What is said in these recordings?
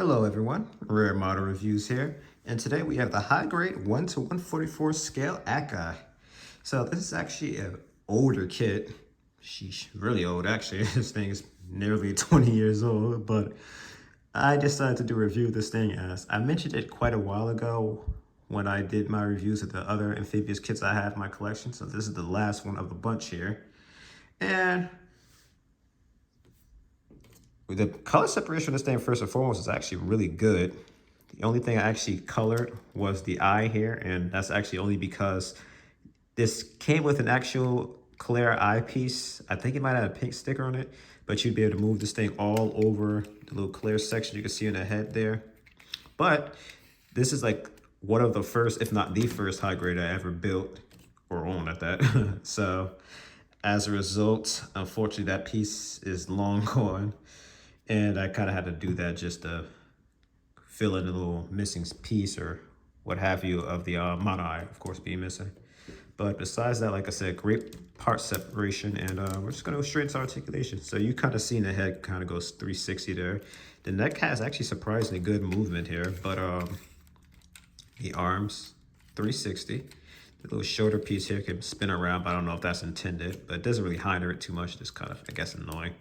Hello everyone, Rare Model Reviews here, and today we have the high grade 1 to 144 scale Acguy. So this is actually an older kit. Sheesh, really old actually. This thing is nearly 20 years old, but I decided to do a review of this thing as I mentioned it quite a while ago when I did my reviews of the other amphibious kits I have in my collection. So this is the last one of the bunch here. And the color separation of this thing, first and foremost, is actually really good. The only thing I actually colored was the eye here, and that's actually only because this came with an actual clear eyepiece. I think it might have a pink sticker on it, but you'd be able to move this thing all over the little clear section you can see in the head there. But this is like one of the first, if not the first high grade I ever built or owned at that. So as a result, unfortunately, that piece is long gone. And I kind of had to do that just to fill in a little missing piece or what have you of the mono eye, of course, being missing. But besides that, like I said, great part separation, and we're just gonna go straight to articulation. So you kind of see the head kind of goes 360 there. The neck has actually surprisingly good movement here, but the arms, 360. The little shoulder piece here can spin around, but I don't know if that's intended, but it doesn't really hinder it too much, just kind of, I guess, annoying.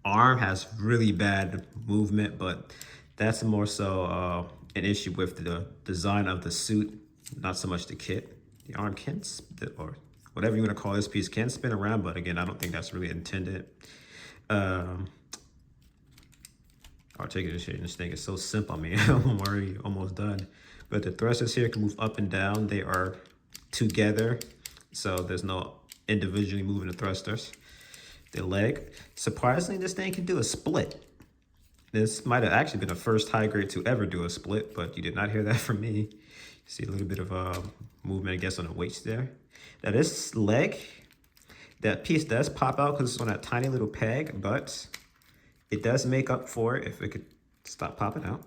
Arm has really bad movement, but that's more so an issue with the design of the suit, not so much the kit. The arm can, or whatever you want to call this piece, can spin around, but again, I don't think that's really intended. Articulation, this thing is so simple. I mean, I'm already almost done. But the thrusters here can move up and down. They are together, so there's no individually moving the thrusters. The leg, surprisingly, this thing can do a split. This might have actually been the first high grade to ever do a split, but you did not hear that from me. See a little bit of movement, I guess, on the waist there. Now this leg, that piece does pop out because it's on that tiny little peg, but it does make up for it if it could stop popping out.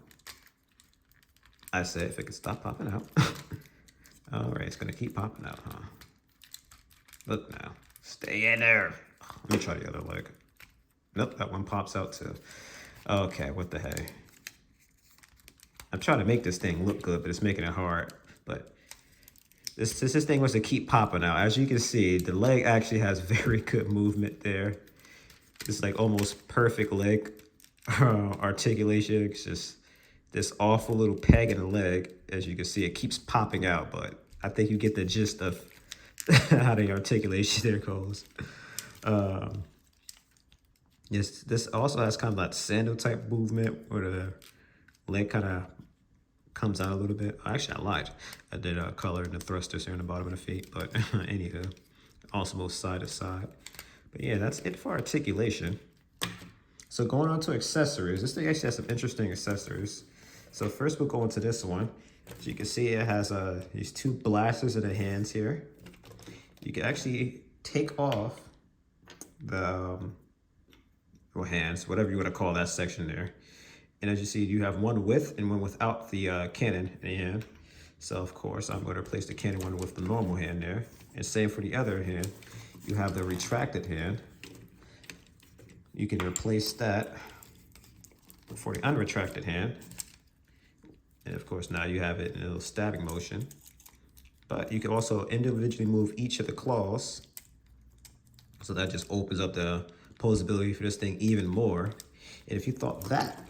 I said if it could stop popping out. All right, it's gonna keep popping out, huh? Look now, stay in there. Let me try the other leg. Nope, that one pops out too. Okay, what the heck? I'm trying to make this thing look good, but it's making it hard. But this thing was to keep popping out. As you can see, the leg actually has very good movement there. It's like almost perfect leg articulation. It's just this awful little peg in the leg. As you can see, it keeps popping out, but I think you get the gist of how the articulation there goes. Yes, this also has kind of that sandal type movement where the leg kind of comes out a little bit. Actually, I lied. I did color in the thrusters here on the bottom of the feet, but anywho, also both side to side. But yeah, that's it for articulation. So going on to accessories, this thing actually has some interesting accessories. So first we'll go into this one. As you can see, it has these two blasters in the hands here. You can actually take off the hands, whatever you want to call that section there. And as you see, you have one with and one without the cannon in the hand. So of course, I'm going to replace the cannon one with the normal hand there. And same for the other hand. You have the retracted hand. You can replace that for the unretracted hand. And of course, now you have it in a little stabbing motion. But you can also individually move each of the claws. So that just opens up the posability for this thing even more. And if you thought that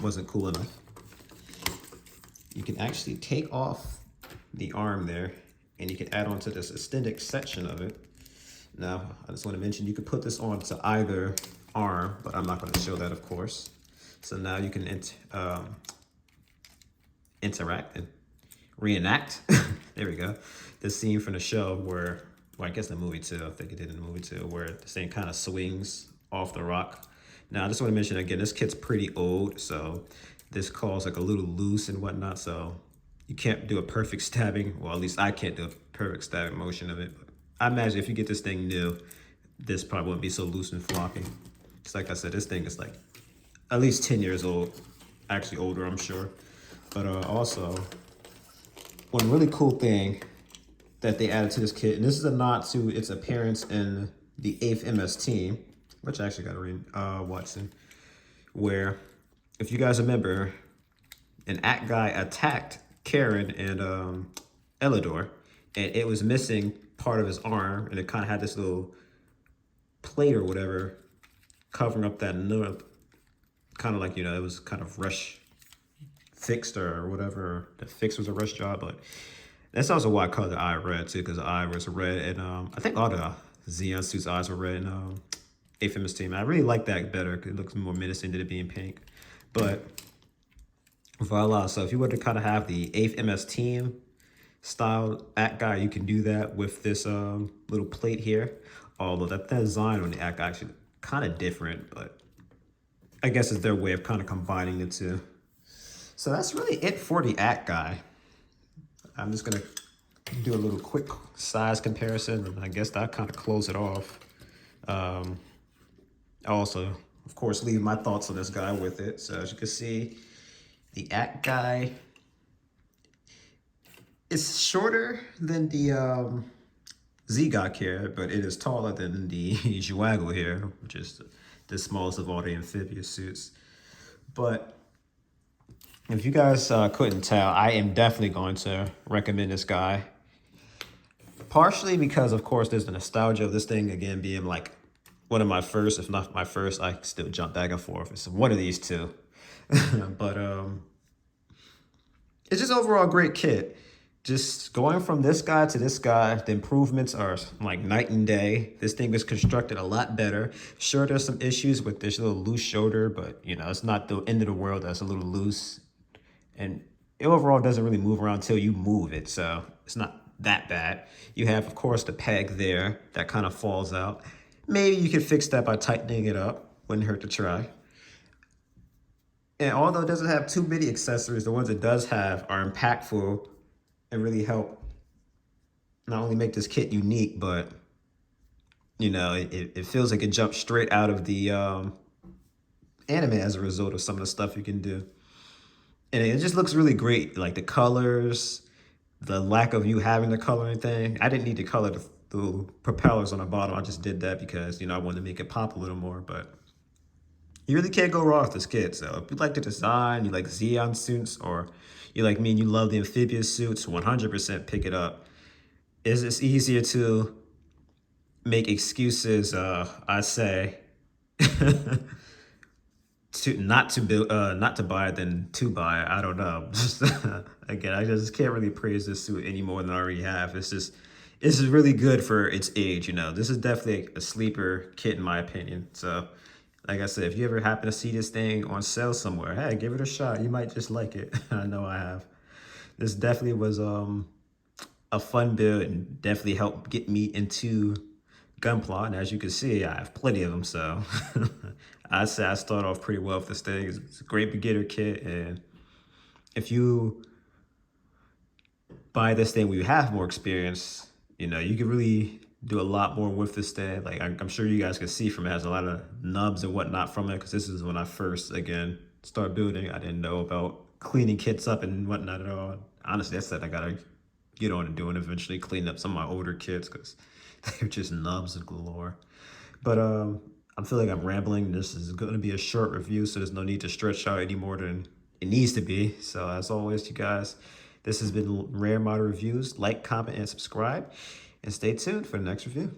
wasn't cool enough, you can actually take off the arm there and you can add on to this extended section of it. Now, I just want to mention you could put this on to either arm, but I'm not going to show that, of course. So now you can interact and reenact. There we go. The scene from the show where, well, I guess the movie too, I think it did in the movie too, where the thing kind of swings off the rock. Now, I just want to mention again, this kit's pretty old, so this claw's like a little loose and whatnot, so you can't do a perfect stabbing. Well, at least I can't do a perfect stabbing motion of it. But I imagine if you get this thing new, this probably wouldn't be so loose and floppy. It's like I said, this thing is like at least 10 years old, actually older, I'm sure. But also, one really cool thing that they added to this kit, and this is a nod to its appearance in the 8th MS team, which I actually got to read Watson, where if you guys remember, an Acguy attacked Karen and Elidor, and it was missing part of his arm, and it kind of had this little plate or whatever covering up that nub. Kind of like, it was kind of rush fixed or whatever. The fix was a rush job, but that's also why I colored the eye red too, because the eye was red, and I think all the Xeon suits' eyes were red in Amphibious team. I really like that better because it looks more menacing than it being pink. But voila, so if you were to kind of have the 8th MS team style Acguy, you can do that with this little plate here. Although that design on the Acguy actually kind of different, but I guess it's their way of kind of combining the two. So that's really it for the Acguy. I'm just gonna do a little quick size comparison, and I guess that kind of close it off. Also, of course, leave my thoughts on this guy with it. So as you can see, the Acguy is shorter than the Zigok here, but it is taller than the Acguy here, which is the smallest of all the amphibious suits. But if you guys couldn't tell, I am definitely going to recommend this guy. Partially because, of course, there's the nostalgia of this thing, again, being like one of my first, if not my first. I still jump back and forth. It's one of these two. But it's just overall a great kit. Just going from this guy to this guy, the improvements are like night and day. This thing was constructed a lot better. Sure, there's some issues with this little loose shoulder, but it's not the end of the world. That's a little loose. And it overall doesn't really move around until you move it, so it's not that bad. You have, of course, the peg there that kind of falls out. Maybe you could fix that by tightening it up. Wouldn't hurt to try. And although it doesn't have too many accessories, the ones it does have are impactful and really help not only make this kit unique, but it feels like it jumped straight out of the anime as a result of some of the stuff you can do. And it just looks really great. Like the colors, the lack of you having to color anything. I didn't need to color the propellers on the bottom. I just did that because, I wanted to make it pop a little more. But you really can't go wrong with this kit. So if you like the design, you like Xeon suits, or you like me and you love the amphibious suits, 100% pick it up. It's easier to make excuses, I say, not to buy it than to buy it. I don't know. Just again, I just can't really praise this suit any more than I already have. It's really good for its age. This is definitely a sleeper kit in my opinion. So like I said, if you ever happen to see this thing on sale somewhere, hey, give it a shot. You might just like it. I know I have. This definitely was a fun build and definitely helped get me into Gunpla. And as you can see, I have plenty of them. So I'd say I start off pretty well with this thing. It's a great beginner kit. And if you buy this thing when you have more experience, you can really do a lot more with this thing. Like I'm sure you guys can see from it has a lot of nubs and whatnot from it, because this is when I first, again, start building. I didn't know about cleaning kits up and whatnot at all. Honestly, that's something I gotta get on and do, and eventually clean up some of my older kits because they're just nubs galore. But I feel like I'm rambling. This is going to be a short review, so there's no need to stretch out any more than it needs to be. So as always, you guys, this has been Rare Model Reviews. Like, comment, and subscribe. And stay tuned for the next review.